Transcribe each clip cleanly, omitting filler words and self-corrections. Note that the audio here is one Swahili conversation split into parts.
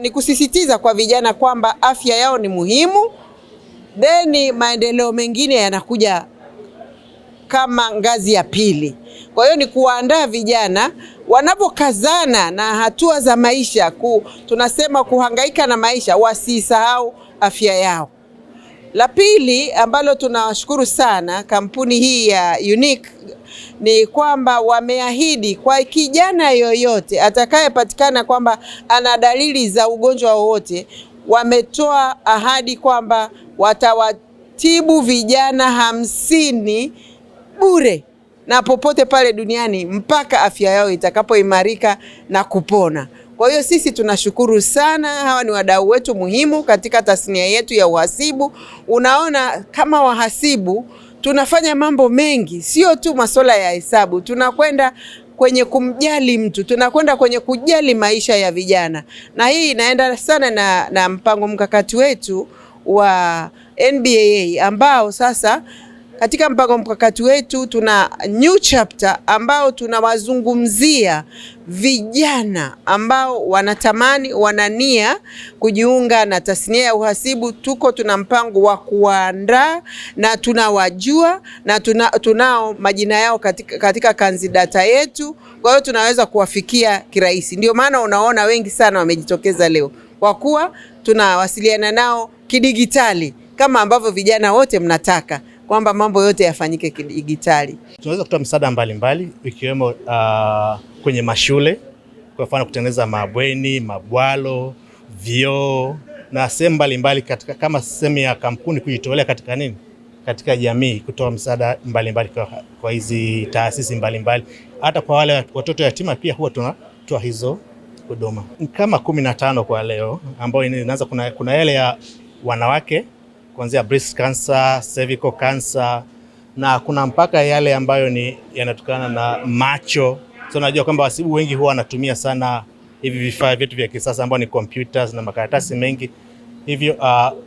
ni kusisitiza kwa vijana kwamba afya yao ni muhimu, then maendeleo mengine yanakuja kama ngazi ya pili. Kwa hiyo ni kuandaa vijana wanapokazana na hatua za maisha, tunasema kuhangaika na maisha, wasisahau afya yao. La pili ambalo tunawashukuru sana kampuni hii ya Unique ni kwamba wameahidi kwa kijana yoyote atakayepatikana kwamba ana dalili za ugonjwa wowote, wametoa ahadi kwamba watawatibu vijana 50 bure na popote pale duniani mpaka afya yao itakapoimarika na kupona. Kwa hiyo sisi tunashukuru sana, hawa ni wadau wetu muhimu katika tasnia yetu ya uhasibu. Unaona kama wahasibu tunafanya mambo mengi, sio tu masuala ya hesabu. Tunakwenda kwenye kumjali mtu, tunakwenda kwenye kujali maisha ya vijana. Na hii inaenda sana na mpango mkakati wetu wa NBAA ambao sasa katika mpango mkakati wetu tuna new chapter ambao tunawazungumzia vijana ambao wanatamani, wanania kujiunga na tasnia ya uhasibu. Tuna mpango wa kuandaa na tunawajua na tunao majina yao katika kanzi data yetu. Kwa hiyo tunaweza kuwafikia kirahisi. Ndio maana unaona wengi sana wamejitokeza leo, kwa kuwa tunawasiliana nao kidigitali kama ambavyo vijana wote mnataka kwamba mambo yote yafanyike kidigitali. Tunaweza kutoa msaada mbalimbali ikiwemo kwenye mashule, kwa mfano kutengeneza mabweni, mabwalo, vyoo na sehemu mbalimbali kama sehemu ya kampuni kujitolea katika jamii, kutoa msaada mbalimbali kwa hizi taasisi mbalimbali. Hata kwa wale watoto yatima pia huwa tunatoa hizo huduma. Kama 15 kwa leo ambao inaanza, kuna yale ya wanawake kuanzia breast cancer, cervical cancer, na kuna mpaka yale ambayo yanatokana na macho. So najua kwamba wahasibu wengi huwa wanatumia sana hivi vifaa vyetu vya kisasa ambao ni computers na makaratasi mengi. Hivyo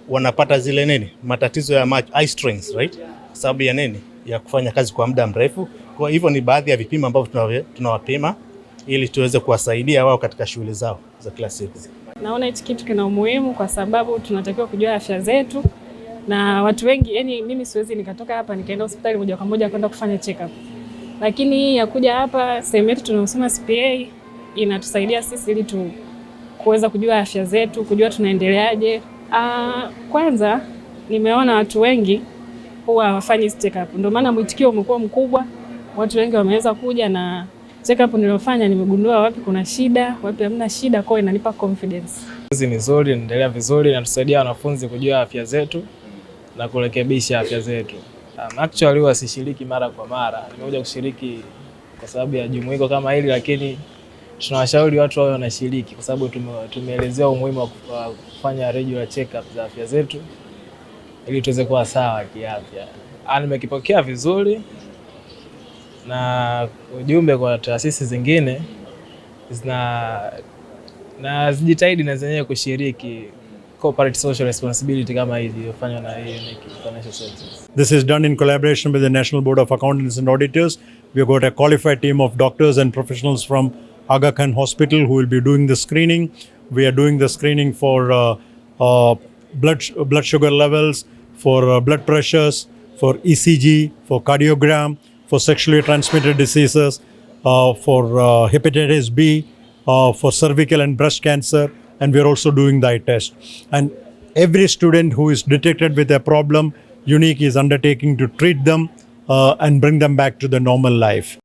wanapata zile matatizo ya macho, eye strains, right? Sababu ya ya kufanya kazi kwa muda mrefu. Kwa hivyo ni baadhi ya vipimo ambavyo tunawapima ili tuweze kuwasaidia wao katika shughuli zao za kila siku. Naona hichi kitu kina umuhimu kwa sababu tunatakiwa kujua afya zetu. Na watu wengi, yani mimi siwezi nikatoka hapa nikaenda hospitali moja kwa moja kwenda kufanya check up. Lakini ya kuja hapa sehemu yetu tunasema CPA inatusaidia sisi ili kuweza kujua afya zetu, kujua tunaendeleaje. Kwanza nimeona watu wengi huwa hawafanyi check up. Ndio maana mwitikio umekuwa mkubwa. Watu wengi wameweza kuja na check up niliyofanya, nimegundua wapi kuna shida, wapi hamna shida, kwa inanipa confidence. Hizi ni nzuri, inaendelea vizuri na tusaidia wanafunzi kujua afya zetu na kurekebisha afya zetu. Actually huwa sishiriki mara kwa mara. Nimekuja kushiriki kwa sababu ya jumuiko kama hili, lakini tunawashauri watu wao wanashiriki kwa sababu tumeelezewa umuhimu wa kufanya regular check-up za afya zetu ili tuweze kuwa sawa kiafya. Nimekipokea vizuri na ujumbe kwa taasisi zingine na zijitahidi na zenyewe kushiriki corporate social responsibility kama hizi iliyofanywa na Unique Financial Services. This is done in collaboration with the National Board of Accountants and Auditors. We have got a qualified team of doctors and professionals from Aga Khan Hospital who will be doing the screening. We are doing the screening for blood sugar levels, for blood pressures, for ECG, for cardiogram, for sexually transmitted diseases, for hepatitis B, for cervical and breast cancer, and we are also doing the eye test. And every student who is detected with a problem, Unique is undertaking to treat them and bring them back to the normal life.